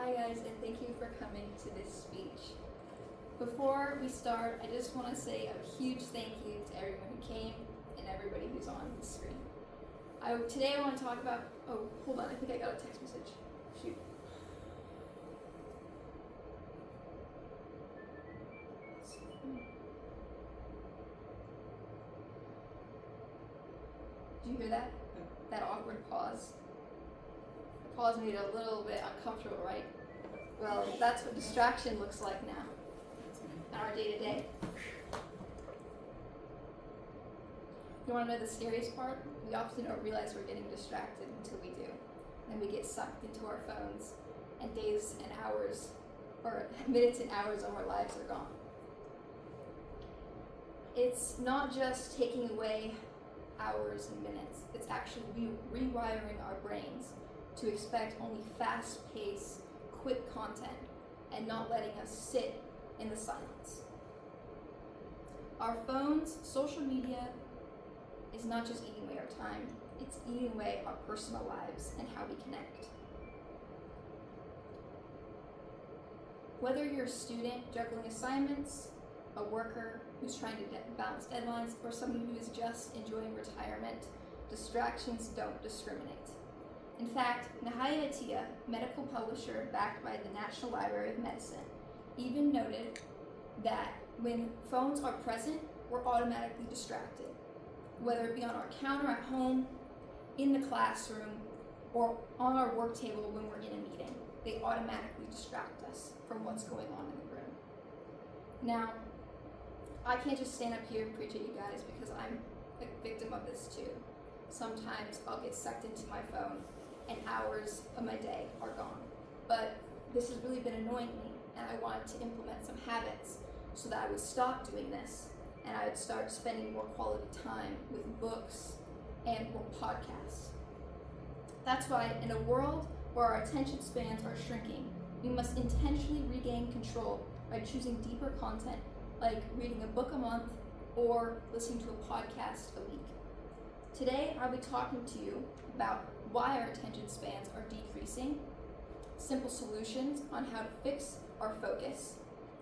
Hi guys, and thank you for coming to this speech. Before we start, I just want to say a huge thank you to everyone who came and everybody who's on the screen. Today I want to talk about, hold on, I think I got a text message. Shoot. Did you hear that? That awkward pause? The pause made it a little bit uncomfortable, right? Well, that's what distraction looks like now in our day-to-day. You want to know the scariest part? We often don't realize we're getting distracted until we do. Then we get sucked into our phones, and days and hours, or minutes and hours of our lives are gone. It's not just taking away hours and minutes, it's actually rewiring our brains to expect only fast-paced, quick content and not letting us sit in the silence. Our phones, social media, is not just eating away our time, it's eating away our personal lives and how we connect. Whether you're a student juggling assignments, a worker who's trying to balance deadlines, or someone who is just enjoying retirement, distractions don't discriminate. In fact, Nahaya Attia, medical publisher backed by the National Library of Medicine, even noted that when phones are present, we're automatically distracted, whether it be on our counter at home, in the classroom, or on our work table when we're in a meeting. They automatically distract us from what's going on in the room. Now, I can't just stand up here and preach at you guys because I'm a victim of this too. Sometimes I'll get sucked into my phone and hours of my day are gone. But this has really been annoying me, and I wanted to implement some habits so that I would stop doing this and I would start spending more quality time with books and or podcasts. That's why in a world where our attention spans are shrinking, we must intentionally regain control by choosing deeper content like reading a book a month or listening to a podcast a week. Today, I'll be talking to you about why our attention spans are decreasing, simple solutions on how to fix our focus,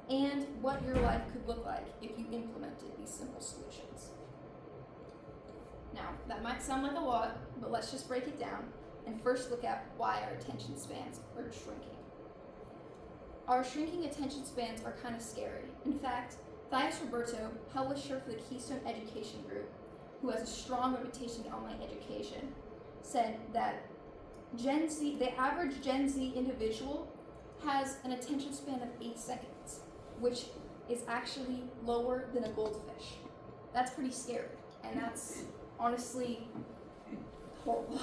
and what your life could look like if you implemented these simple solutions. Now, that might sound like a lot, but let's just break it down and first look at why our attention spans are shrinking. Our shrinking attention spans are kind of scary. In fact, Thais Roberto, publisher for the Keystone Education Group, who has a strong reputation in online education, said that the average Gen Z individual has an attention span of 8 seconds, which is actually lower than a goldfish. That's pretty scary, and that's honestly horrible.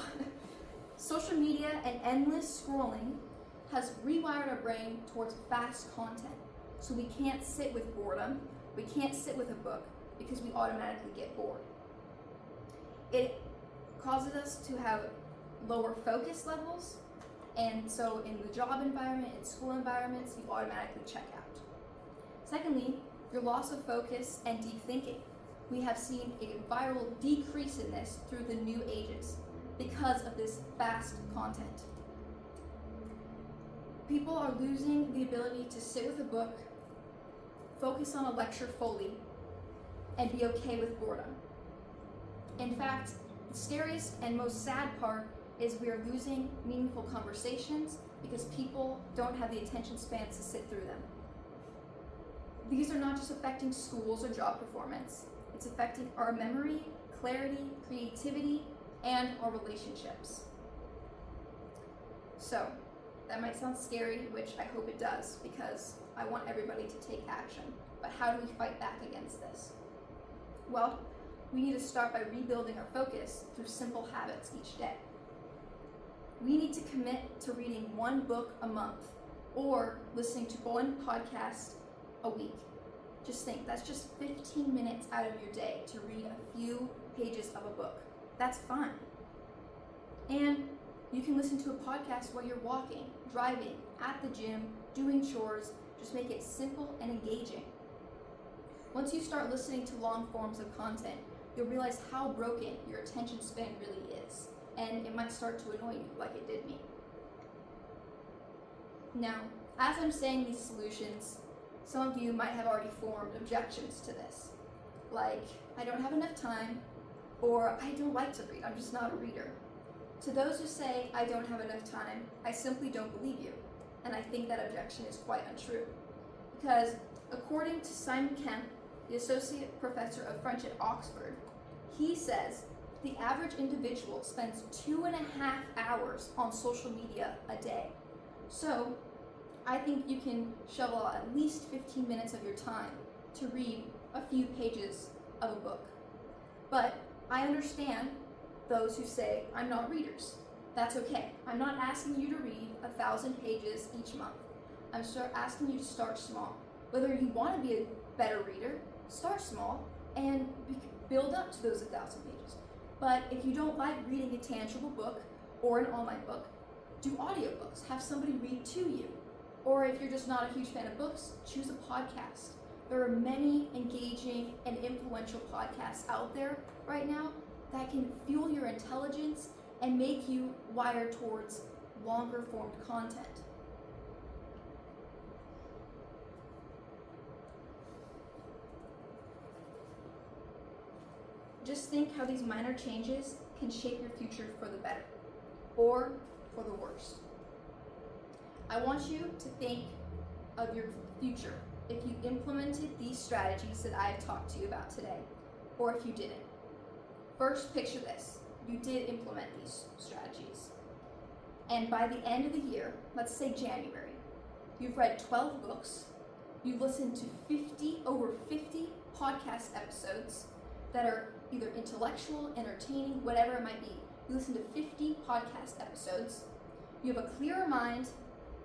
Social media and endless scrolling has rewired our brain towards fast content, so we can't sit with boredom, we can't sit with a book, because we automatically get bored. It causes us to have lower focus levels, and so in the job environment, in school environments, you automatically check out. Secondly, your loss of focus and deep thinking. We have seen a viral decrease in this through the new ages because of this fast content. People are losing the ability to sit with a book, focus on a lecture fully, and be okay with boredom. In fact, the scariest and most sad part is we are losing meaningful conversations because people don't have the attention spans to sit through them. These are not just affecting schools or job performance, it's affecting our memory, clarity, creativity, and our relationships. So, that might sound scary, which I hope it does, because I want everybody to take action. But how do we fight back against this? Well, we need to start by rebuilding our focus through simple habits each day. We need to commit to reading one book a month or listening to one podcast a week. Just think, that's just 15 minutes out of your day to read a few pages of a book. That's fine. And you can listen to a podcast while you're walking, driving, at the gym, doing chores. Just make it simple and engaging. Once you start listening to long forms of content, you'll realize how broken your attention span really is, and it might start to annoy you like it did me. Now, as I'm saying these solutions, some of you might have already formed objections to this. Like, I don't have enough time, or I don't like to read, I'm just not a reader. To those who say, I don't have enough time, I simply don't believe you. And I think that objection is quite untrue. Because according to Simon Kemp, the Associate Professor of French at Oxford, he says the average individual spends 2.5 hours on social media a day. So I think you can shovel out at least 15 minutes of your time to read a few pages of a book. But I understand those who say, I'm not readers. That's okay. I'm not asking you to read 1,000 pages each month. I'm asking you to start small. Whether you want to be a better reader, start small and build up to those 1,000 pages. But if you don't like reading a tangible book or an online book, do audiobooks. Have somebody read to you. Or if you're just not a huge fan of books, choose a podcast. There are many engaging and influential podcasts out there right now that can fuel your intelligence and make you wired towards longer formed content. Just think how these minor changes can shape your future for the better or for the worst. I want you to think of your future if you implemented these strategies that I've talked to you about today, or if you didn't. First, picture this. You did implement these strategies. And by the end of the year, let's say January, you've read 12 books, you've listened to over 50 podcast episodes that are either intellectual, entertaining, whatever it might be. You listen to 50 podcast episodes, you have a clearer mind,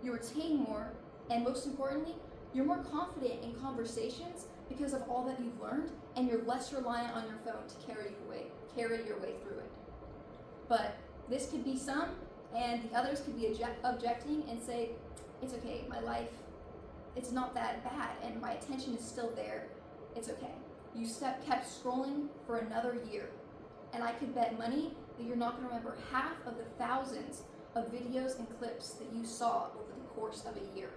you retain more, and most importantly, you're more confident in conversations because of all that you've learned, and you're less reliant on your phone to carry your way through it. But this could be some, and the others could be objecting and say, it's okay, my life, it's not that bad, and my attention is still there, it's okay. You kept scrolling for another year, and I could bet money that you're not going to remember half of the thousands of videos and clips that you saw over the course of a year.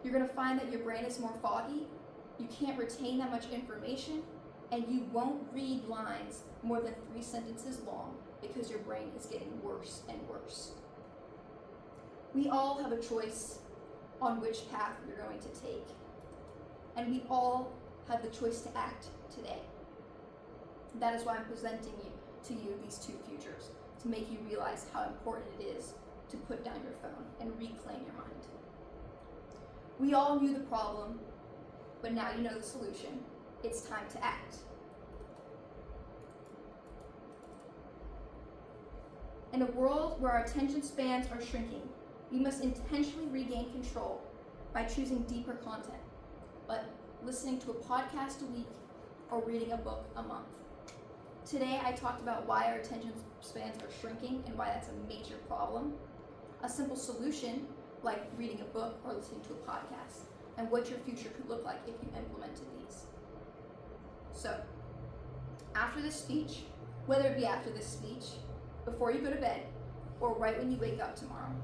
You're going to find that your brain is more foggy, you can't retain that much information, and you won't read lines more than 3 sentences long because your brain is getting worse and worse. We all have a choice on which path we're going to take, and we all have the choice to act today. That is why I'm presenting to you these two futures, to make you realize how important it is to put down your phone and reclaim your mind. We all knew the problem, but now you know the solution. It's time to act. In a world where our attention spans are shrinking, we must intentionally regain control by choosing deeper content, but listening to a podcast a week or reading a book a month. Today I talked about why our attention spans are shrinking and why that's a major problem, a simple solution like reading a book or listening to a podcast, and what your future could look like if you implemented these. So, after this speech, whether it be after this speech, before you go to bed, or right when you wake up tomorrow,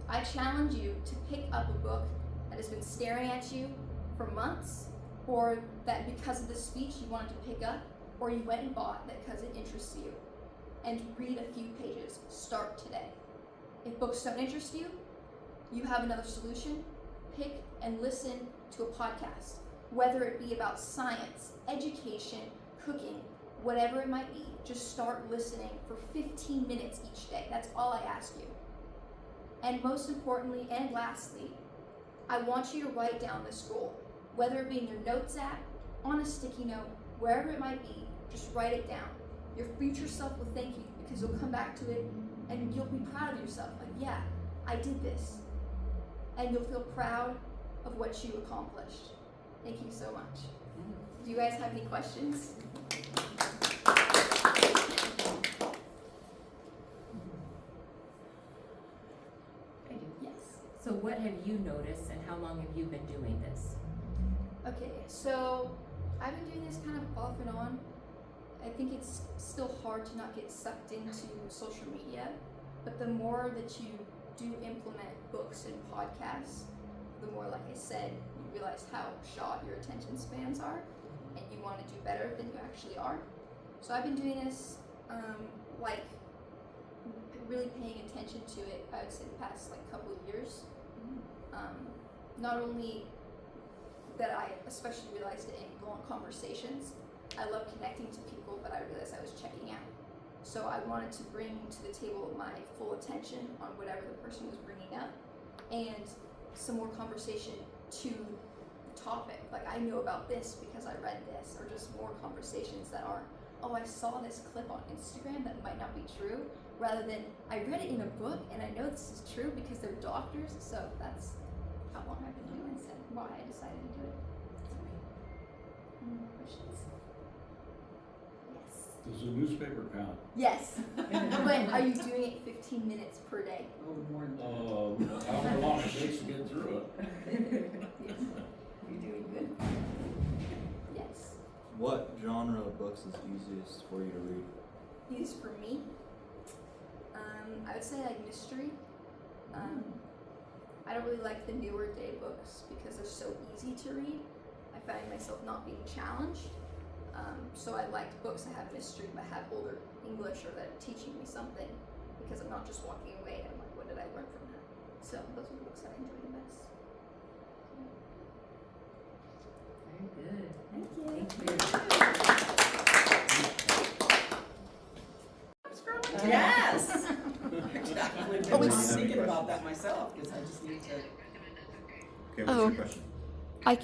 I challenge you to pick up a book that has been staring at you for months, or that because of this speech you wanted to pick up, or you went and bought that because it interests you, and read a few pages. Start today. If books don't interest you, you have another solution. Pick and listen to a podcast, whether it be about science, education, cooking, whatever it might be. Just start listening for 15 minutes each day. That's all I ask you. And most importantly and lastly, I want you to write down this goal, whether it be in your notes app, on a sticky note, wherever it might be. Just write it down. Your future self will thank you because you'll come back to it and you'll be proud of yourself. Like, yeah, I did this. And you'll feel proud of what you accomplished. Thank you so much. Do you guys have any questions? I do. Yes. So what have you noticed and how long have you been doing this? Okay, so I've been doing this kind of off and on. I think it's still hard to not get sucked into social media, but the more that you do implement books and podcasts, the more, like I said, you realize how short your attention spans are, and you want to do better than you actually are. So I've been doing this, like, really paying attention to it, I would say the past, like, couple of years. Not only that I especially realized it in long conversations, I love connecting to people, but I realized I was checking out. So I wanted to bring to the table my full attention on whatever the person was bringing up, and some more conversation to the topic. Like, I know about this because I read this, or just more conversations that are, oh, I saw this clip on Instagram that might not be true, rather than I read it in a book and I know this is true because they're doctors. So that's how long I've been doing this and why I decided to do it. Any more questions? Yes. Does the newspaper count? Yes. But are you doing it 15 minutes per day? Oh, more than that. However long it takes to get through it. Yes. You're doing good. Yes. What genre of books is easiest for you to read? These for me, I would say like mystery. I don't really like the newer day books because they're so easy to read. I find myself not being challenged. So I like books that have mystery but have older English or that are teaching me something, because I'm not just walking away and I'm like, what did I learn from that? So those are the books that I enjoy the best. Very good. Thank you. Yes! Actually, I've been thinking about that myself, because I just need to. Okay, what's Oh. your question? I